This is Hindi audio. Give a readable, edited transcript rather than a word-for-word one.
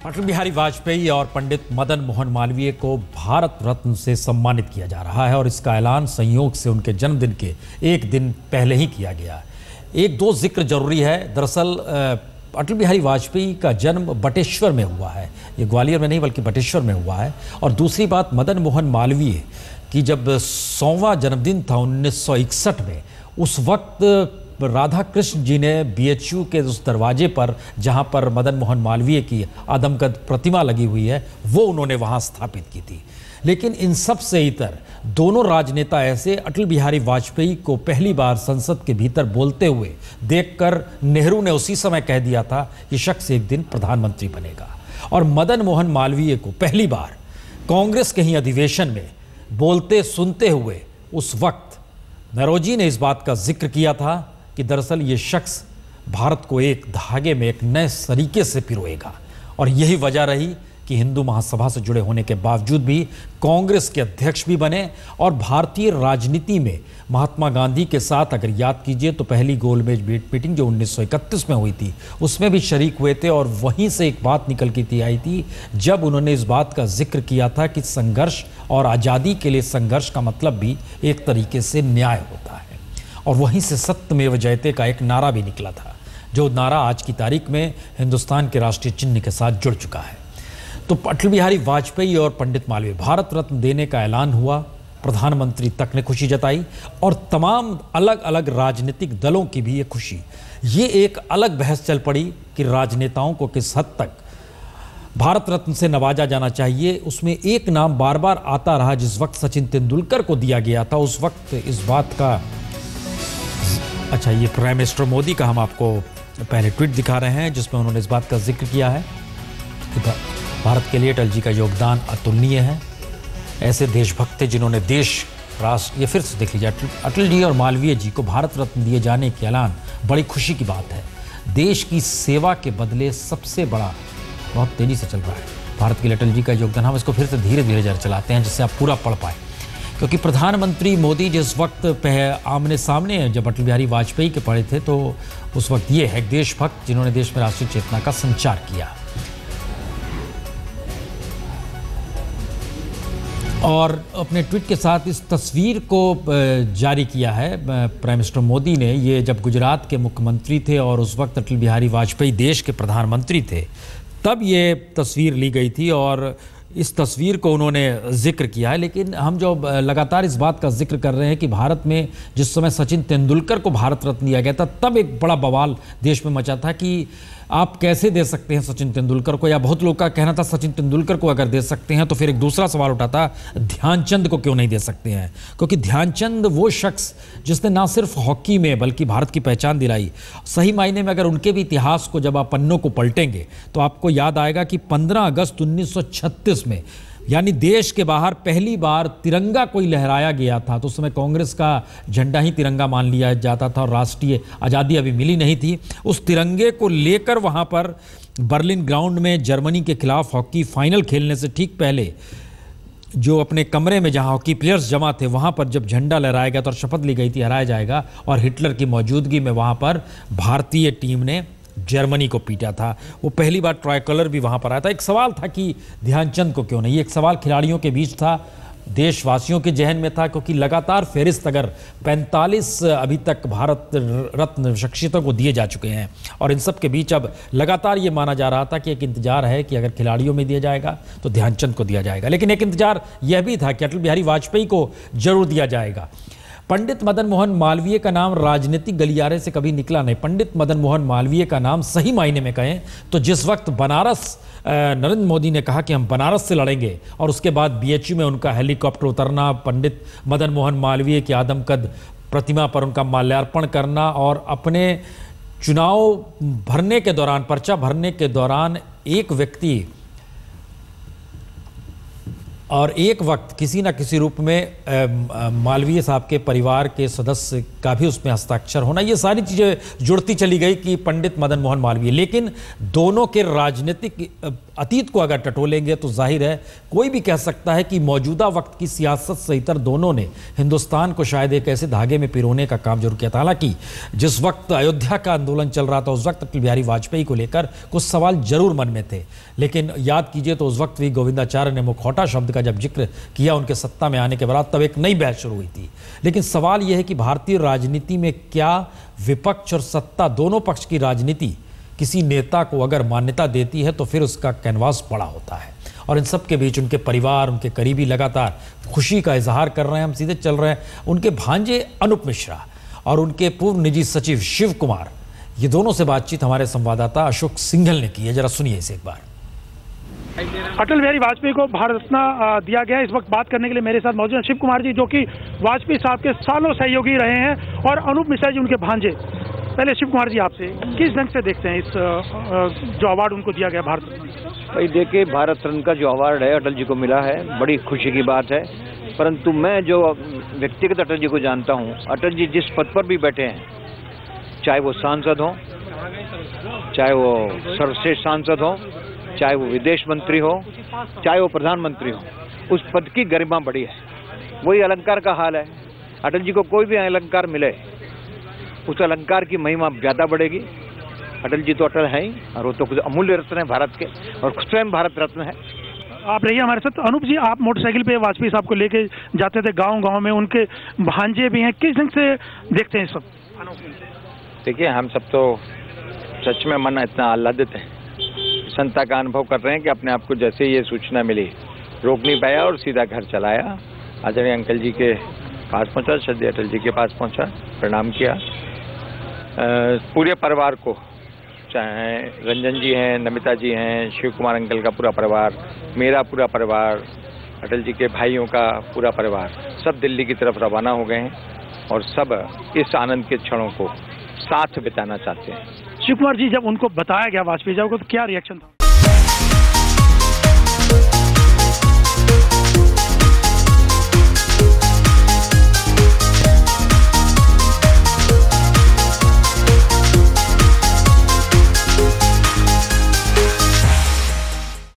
अटल बिहारी वाजपेयी और पंडित मदन मोहन मालवीय को भारत रत्न से सम्मानित किया जा रहा है और इसका ऐलान संयोग से उनके जन्मदिन के एक दिन पहले ही किया गया। एक दो जिक्र जरूरी है। दरअसल अटल बिहारी वाजपेयी का जन्म बटेश्वर में हुआ है, ये ग्वालियर में नहीं बल्कि बटेश्वर में हुआ है। और दूसरी बात, मदन मोहन मालवीय की जब 100वां जन्मदिन था 1961 में, उस वक्त राधा कृष्ण जी ने बीएचयू के उस दरवाजे पर जहां पर मदन मोहन मालवीय की आदमकद प्रतिमा लगी हुई है, वो उन्होंने वहां स्थापित की थी। लेकिन इन सब से इतर दोनों राजनेता ऐसे अटल बिहारी वाजपेयी को पहली बार संसद के भीतर बोलते हुए देखकर नेहरू ने उसी समय कह दिया था कि शख्स एक दिन प्रधानमंत्री बनेगा। और मदन मोहन मालवीय को पहली बार कांग्रेस के ही अधिवेशन में बोलते सुनते हुए उस वक्त नरोजी ने इस बात का जिक्र किया था कि दरअसल ये शख्स भारत को एक धागे में एक नए तरीके से पिरोएगा। और यही वजह रही कि हिंदू महासभा से जुड़े होने के बावजूद भी कांग्रेस के अध्यक्ष भी बने और भारतीय राजनीति में महात्मा गांधी के साथ, अगर याद कीजिए तो पहली गोलमेज मीटिंग जो 1931 में हुई थी उसमें भी शरीक हुए थे। और वहीं से एक बात निकल के आई थी जब उन्होंने इस बात का जिक्र किया था कि संघर्ष और आज़ादी के लिए संघर्ष का मतलब भी एक तरीके से न्याय होता है। और वहीं से सत्यमेव जयते का एक नारा भी निकला था, जो नारा आज की तारीख में हिंदुस्तान के राष्ट्रीय चिन्ह के साथ जुड़ चुका है। तो अटल बिहारी वाजपेयी और पंडित मालवीय भारत रत्न देने का ऐलान हुआ, प्रधानमंत्री तक ने खुशी जताई और तमाम अलग अलग राजनीतिक दलों की भी ये खुशी। ये एक अलग बहस चल पड़ी कि राजनेताओं को किस हद तक भारत रत्न से नवाजा जाना चाहिए। उसमें एक नाम बार बार आता रहा, जिस वक्त सचिन तेंदुलकर को दिया गया था उस वक्त इस बात का, अच्छा ये प्राइम मिनिस्टर मोदी का हम आपको पहले ट्वीट दिखा रहे हैं जिसमें उन्होंने इस बात का जिक्र किया है कि भारत के लिए अटल जी का योगदान अतुलनीय है। ऐसे देशभक्त थे जिन्होंने देश राष्ट्र, ये फिर से देख लीजिए, अटल जी और मालवीय जी को भारत रत्न दिए जाने के ऐलान बड़ी खुशी की बात है। देश की सेवा के बदले सबसे बड़ा, बहुत तेजी से चल रहा है भारत के लिए अटल जी का योगदान। हम इसको फिर से धीरे धीरे जरा चलाते हैं जिससे आप पूरा पढ़ पाए, क्योंकि प्रधानमंत्री मोदी जिस वक्त आमने सामने जब अटल बिहारी वाजपेयी के पड़े थे तो उस वक्त ये है देशभक्त जिन्होंने देश में राष्ट्रीय चेतना का संचार किया। और अपने ट्वीट के साथ इस तस्वीर को जारी किया है प्राइम मिनिस्टर मोदी ने। ये जब गुजरात के मुख्यमंत्री थे और उस वक्त अटल बिहारी वाजपेयी देश के प्रधानमंत्री थे, तब ये तस्वीर ली गई थी और इस तस्वीर को उन्होंने जिक्र किया है। लेकिन हम जो लगातार इस बात का जिक्र कर रहे हैं कि भारत में जिस समय सचिन तेंदुलकर को भारत रत्न दिया गया था, तब एक बड़ा बवाल देश में मचा था कि आप कैसे दे सकते हैं सचिन तेंदुलकर को, या बहुत लोग का कहना था सचिन तेंदुलकर को अगर दे सकते हैं तो फिर एक दूसरा सवाल उठाता ध्यानचंद को क्यों नहीं दे सकते हैं, क्योंकि ध्यानचंद वो शख्स जिसने ना सिर्फ हॉकी में बल्कि भारत की पहचान दिलाई। सही मायने में अगर उनके भी इतिहास को जब आप पन्नों को पलटेंगे तो आपको याद आएगा कि 15 अगस्त 1936 में, यानी देश के बाहर पहली बार तिरंगा कोई लहराया गया था, तो उस समय कांग्रेस का झंडा ही तिरंगा मान लिया जाता था और राष्ट्रीय आज़ादी अभी मिली नहीं थी। उस तिरंगे को लेकर वहाँ पर बर्लिन ग्राउंड में जर्मनी के खिलाफ हॉकी फाइनल खेलने से ठीक पहले जो अपने कमरे में जहाँ हॉकी प्लेयर्स जमा थे वहाँ पर जब झंडा लहराया गया था और शपथ ली गई थी हराया जाएगा, और हिटलर की मौजूदगी में वहाँ पर भारतीय टीम ने जर्मनी को पीटा था। वो पहली बार ट्राई कलर भी वहाँ पर आया था। एक सवाल था कि ध्यानचंद को क्यों नहीं, एक सवाल खिलाड़ियों के बीच था, देशवासियों के जहन में था, क्योंकि लगातार फहरिस्त अगर 45 अभी तक भारत रत्न शख्सियतों को दिए जा चुके हैं और इन सब के बीच अब लगातार ये माना जा रहा था कि एक इंतजार है कि अगर खिलाड़ियों में दिया जाएगा तो ध्यानचंद को दिया जाएगा। लेकिन एक इंतजार यह भी था कि अटल बिहारी वाजपेयी को जरूर दिया जाएगा। पंडित मदन मोहन मालवीय का नाम राजनीतिक गलियारे से कभी निकला नहीं। पंडित मदन मोहन मालवीय का नाम सही मायने में कहें तो जिस वक्त बनारस नरेंद्र मोदी ने कहा कि हम बनारस से लड़ेंगे और उसके बाद बीएचयू में उनका हेलीकॉप्टर उतरना, पंडित मदन मोहन मालवीय की आदमकद प्रतिमा पर उनका माल्यार्पण करना और अपने चुनाव भरने के दौरान, पर्चा भरने के दौरान एक व्यक्ति और एक वक्त किसी न किसी रूप में मालवीय साहब के परिवार के सदस्य का भी उसमें हस्ताक्षर होना, ये सारी चीज़ें जुड़ती चली गई कि पंडित मदन मोहन मालवीय। लेकिन दोनों के राजनीतिक अतीत को अगर टटोलेंगे तो जाहिर है कोई भी कह सकता है कि मौजूदा वक्त की सियासत से इतर दोनों ने हिंदुस्तान को शायद एक ऐसे धागे में पिरोने का काम जरूर किया था। हालांकि जिस वक्त अयोध्या का आंदोलन चल रहा था उस वक्त अटल बिहारी वाजपेयी को लेकर कुछ सवाल जरूर मन में थे, लेकिन याद कीजिए तो उस वक्त भी गोविंदाचार्य ने मुखौटा शब्द का जब जिक्र किया उनके सत्ता में आने के बाद, तब एक नई बहस शुरू हुई थी। लेकिन सवाल यह है कि भारतीय राजनीति में क्या विपक्ष और सत्ता दोनों पक्ष की राजनीति किसी नेता को अगर मान्यता देती है तो फिर उसका कैनवास बड़ा होता है। और इन सब के बीच उनके परिवार, उनके करीबी लगातार खुशी का इजहार कर रहे हैं। हम सीधे चल रहे हैं, उनके भांजे अनूप मिश्रा और उनके पूर्व निजी सचिव शिव कुमार, ये दोनों से बातचीत हमारे संवाददाता अशोक सिंघल ने की है। जरा सुनिए इसे एक बार। अटल बिहारी वाजपेयी को भारत रत्न दिया गया। इस वक्त बात करने के लिए मेरे साथ मौजूद हैं शिव कुमार जी, जो कि वाजपेयी साहब के सालों सहयोगी रहे हैं, और अनूप मिश्रा जी उनके भांजे। पहले शिव कुमार जी, आपसे किस ढंग से देखते हैं इस जो अवार्ड उनको दिया गया भारत रत्न? भाई देखिए, भारत रत्न का जो अवार्ड है अटल जी को मिला है, बड़ी खुशी की बात है। परंतु मैं जो व्यक्तिगत अटल जी को जानता हूँ, अटल जी जिस पद पर भी बैठे हैं, चाहे वो सांसद हो, चाहे वो सर्वश्रेष्ठ सांसद हो, चाहे वो विदेश मंत्री हो, चाहे वो प्रधानमंत्री हो, उस पद की गरिमा बड़ी है। वही अलंकार का हाल है। अटल जी को कोई भी अलंकार मिले, उस अलंकार की महिमा ज्यादा बढ़ेगी। अटल जी तो अटल है ही, और वो तो कुछ अमूल्य रत्न है भारत के, और स्वयं भारत रत्न है। आप रहिए हमारे साथ। अनूप जी, आप मोटरसाइकिल पे वाजपेयी साहब को लेके जाते थे गांव-गांव में, उनके भांजे भी हैं, किस ढंग से देखते हैं सब? देखिए, हम सब तो सच में मन इतना आह्लादित है, संता का अनुभव कर रहे हैं कि अपने आप को जैसे ये सूचना मिली, रोक नहीं पाया और सीधा घर चलाया। आदरणीय अंकल जी के पास पहुंचा, श्रद्धेय अटल जी के पास पहुंचा, प्रणाम किया। पूरे परिवार को, चाहे रंजन जी हैं, नमिता जी हैं, शिव कुमार अंकल का पूरा परिवार, मेरा पूरा परिवार, अटल जी के भाइयों का पूरा परिवार, सब दिल्ली की तरफ रवाना हो गए हैं और सब इस आनंद के क्षणों को साथ बिताना चाहते हैं। शिव कुमार जी, जब उनको बताया गया वाजपेयी साहब को, तो क्या रिएक्शन था?